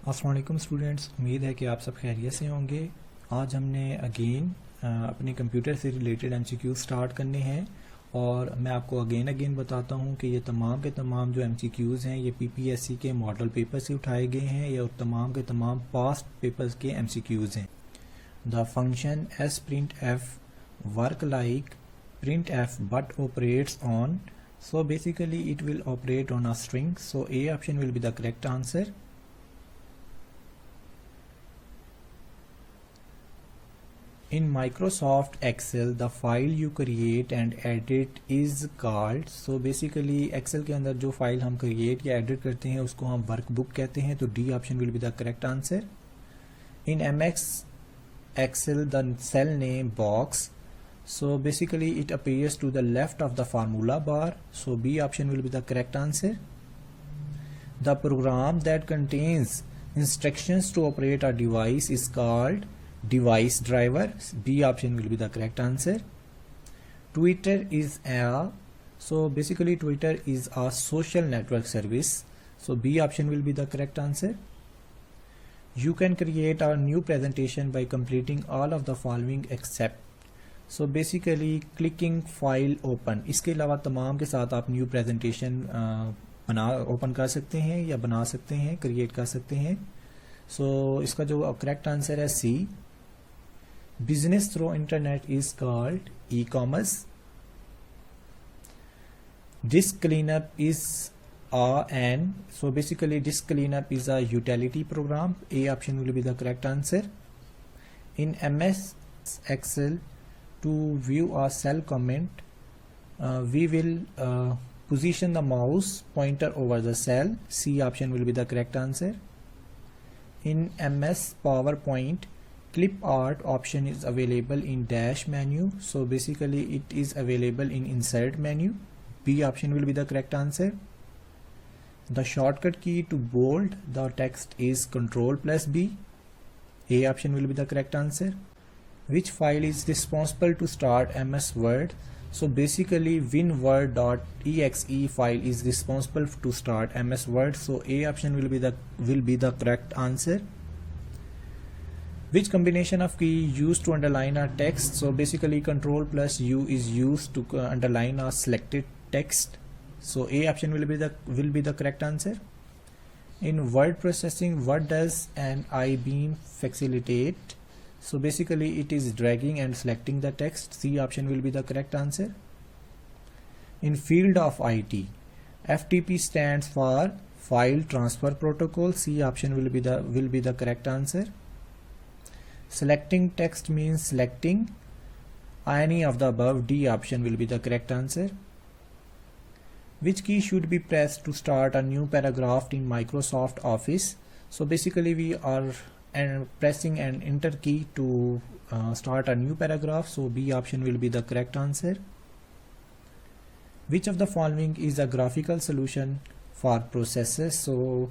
अस्सलाम वालेकुम स्टूडेंट्स, उम्मीद है कि आप सब खैरियत से होंगे। आज हमने अगेन अपने कंप्यूटर से रिलेटेड एमसीक्यू स्टार्ट करने हैं और मैं आपको अगेन बताता हूं कि ये तमाम के तमाम जो एमसीक्यूज़ हैं ये पीपीएससी के मॉडल पेपर से उठाए गए हैं या तमाम के तमाम पास्ट पेपर्स के एमसीक्यूज़ हैं। The function S print F work like print F but operates on, so basically it will operate on a string, so A option will be the correct answer. In Microsoft Excel, the file you create and edit is called, so basically Excel के अंदर जो file हम create या edit करते हैं उसको हम workbook कहते हैं, तो D option will be the correct answer. In MX Excel, the cell name box, so basically it appears to the left of the formula bar, so B option will be the correct answer. The program that contains instructions to operate a device is called device driver, B option will be the correct answer. Twitter is a, so basically Twitter is a social network service, so B option will be the correct answer. You can create a new presentation by completing all of the following except, so basically clicking file open, इसके अलावा तमाम के साथ आप new presentation बना open कर सकते हैं या बना सकते हैं, क्रिएट कर सकते हैं। सो इसका जो करेक्ट आंसर है C, business through internet is called e commerce. Disk cleanup is an, so basically disk cleanup is a utility program, A option will be the correct answer. In MS Excel, to view a cell comment, we will position the mouse pointer over the cell, C option will be the correct answer. In MS PowerPoint, clip art option is available in dash menu, so basically it is available in insert menu, B option will be the correct answer. The shortcut key to bold the text is Ctrl plus B, A option will be the correct answer. Which file is responsible to start MS Word? So basically winword.exe file is responsible to start MS Word, so A option will be the correct answer. Which combination of key used to underline a text? So basically Ctrl plus U is used to underline a selected text, so A option will be the correct answer. In word processing, what does an I-beam facilitate? So basically it is dragging and selecting the text, C option will be the correct answer. In field of IT, FTP stands for file transfer protocol, C option will be the correct answer. Selecting text means selecting any of the above, D option will be the correct answer. Which key should be pressed to start a new paragraph in Microsoft Office? So basically we are pressing an enter key to start a new paragraph, so B option will be the correct answer. Which of the following is a graphical solution for processes? So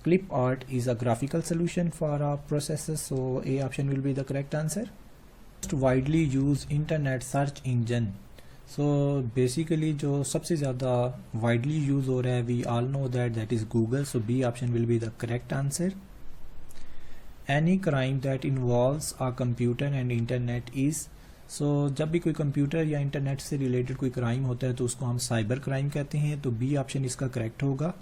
clip art is a graphical solution for processes, so A option will be the correct answer. Most widely used internet search engine, so basically जो सबसे ज़्यादा widely use हो रहा है, we all know that is Google, so B option will be the correct answer. Any crime that involves a computer and internet is, so जब भी कोई computer या इंटरनेट से रिलेटेड कोई क्राइम होता है तो उसको हम साइबर क्राइम कहते हैं, तो B ऑप्शन इसका करेक्ट होगा.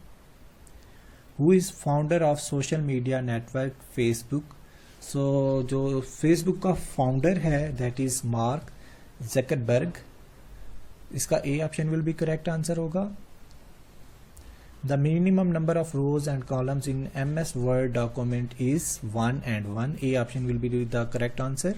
Who is founder of social media network Facebook? So जो Facebook का फाउंडर है that is मार्क ज़करबर्ग, इसका A option will be correct answer होगा. The minimum number of rows and columns in MS Word document is 1 and 1, A option will be the correct answer.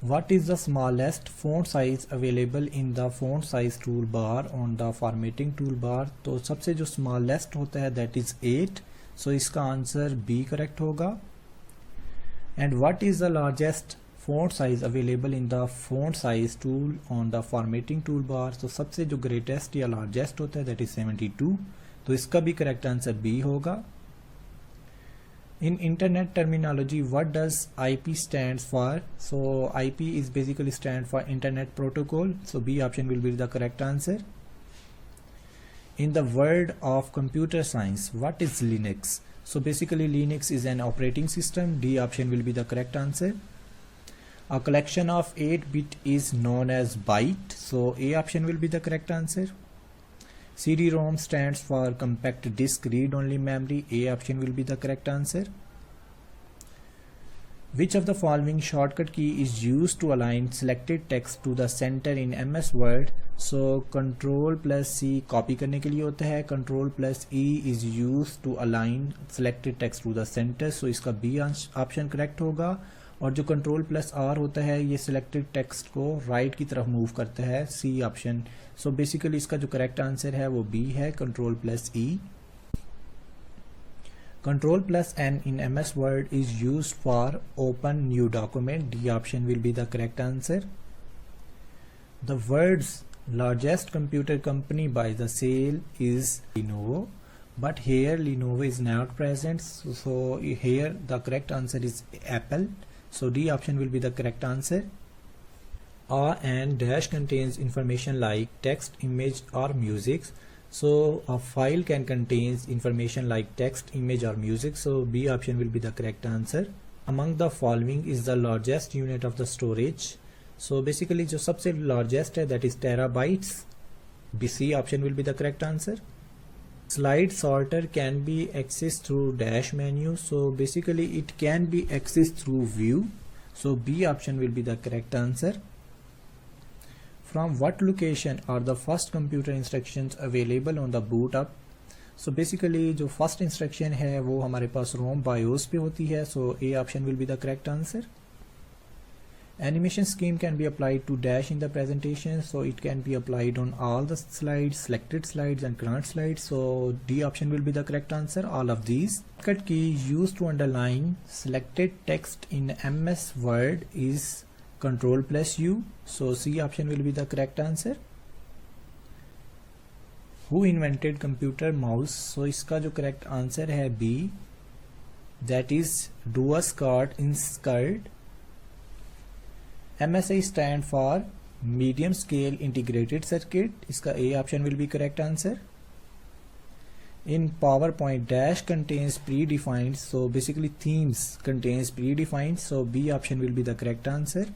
What is the smallest font size available in the font size toolbar on the formatting toolbar? तो सबसे जो smallest होता है that is 8, so इसका answer B correct होगा. And what is the largest font size available in the font size tool on the formatting toolbar? तो सबसे जो greatest या largest होता है that is 72, तो इसका भी correct answer B होगा. In internet terminology, what does IP stands for? So IP is basically stand for internet protocol, so B option will be the correct answer. In the world of computer science, what is Linux? So basically Linux is an operating system. D option will be the correct answer. A collection of 8-bit is known as byte. So A option will be the correct answer. CD-ROM stands for compact disk read-only memory. A option will be the correct answer. Which of the following shortcut key is used to align selected text to the center in MS Word? So Ctrl+C copy करने के लिए होता है, Ctrl+E is used to align selected text to the center. So इसका B option correct होगा. और जो Ctrl+R होता है ये selected text को राइट की तरफ मूव करता है, C ऑप्शन. सो बेसिकली इसका जो करेक्ट आंसर है वो B है, Ctrl+E. Ctrl+N in MS Word is used for open new document. D option will be the correct answer. The world's largest computer company by the sale is Lenovo, but here Lenovo is not present. So here the correct answer is Apple. So D option will be the correct answer. A and dash contains information like text, image or music. So a file can contain information like text, image or music. So B option will be the correct answer. Among the following is the largest unit of the storage. So basically जो सबसे largest है that is terabytes. C option will be the correct answer. Slide sorter can be accessed through dash menu. So basically it can be accessed through view. So B option will be the correct answer. From what location are the first computer instructions available on the boot up? So basically जो first instruction है वो हमारे पास ROM BIOS पे होती है. So A option will be the correct answer. Animation scheme can be applied to dash in the presentation. So it can be applied on all the slides, selected slides and current slides. So D option will be the correct answer. All of these. Shortcut key used to underline selected text in MS Word is Ctrl+U. So C option will be the correct answer. Who invented computer mouse? So इसका जो correct answer है B, that is Duas-Scott Inscard. MSI stand for medium scale integrated circuit. इसका A option will be correct answer. In PowerPoint, dash contains predefined. So basically themes contains predefined. So B option will be the correct answer.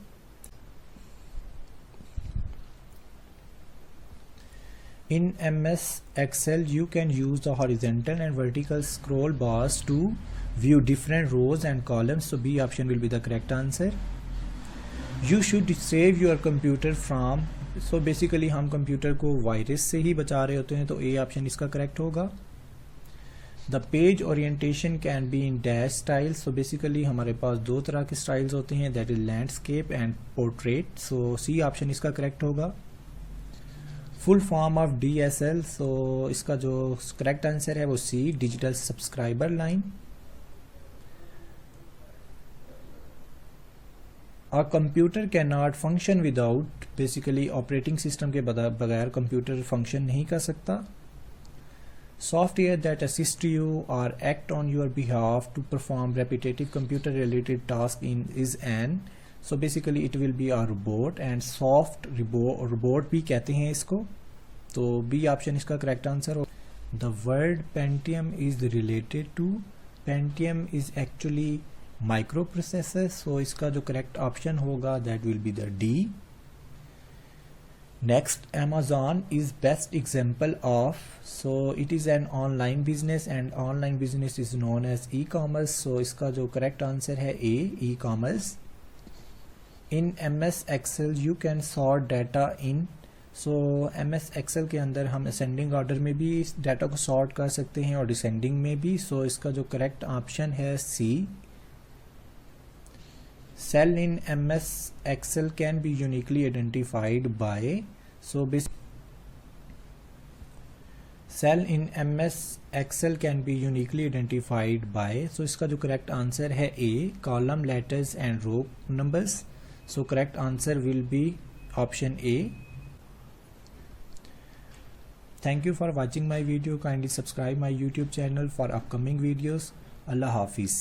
In MS Excel, you can use the horizontal and vertical scroll bars to view different rows and columns. So B option will be the correct answer. You should save your computer from. So basically हम computer को virus से ही बचा रहे होते हैं, तो A option इसका correct होगा. The page orientation can be in dash style. So basically हमारे पास दो तरह के स्टाइल्स होते हैं, that is landscape and portrait. So C option इसका करेक्ट होगा. Full form of DSL. So इसका जो करेक्ट आंसर है वो C, digital subscriber line. A computer can not function without. Basically operating system के बगैर कंप्यूटर फंक्शन नहीं कर सकता. सॉफ्टवेयर दैट असिस्ट यू और act on your behalf to perform repetitive computer related task in is an. So basically it will be a robot and soft robot भी कहते हैं इसको. तो बी ऑप्शन इसका करेक्ट आंसर हो. The word Pentium is related to. Pentium is actually microprocessor. So इसका जो correct option होगा that will be the D. Next, Amazon is best example of. So it is an online business and online business is known as e-commerce. So इसका जो correct answer है A, e-commerce. In MS Excel you can sort data in. So MS Excel के अंदर हम ascending order में भी इस data को sort कर सकते हैं और descending में भी. So इसका जो correct option है C. Cell in MS Excel can be uniquely identified by. So cell in MS Excel can be uniquely identified by. So इसका जो correct answer है A, column letters and row numbers. So correct answer will be option A. Thank you for watching my video. Kindly subscribe my YouTube channel for upcoming videos. Allah Hafiz.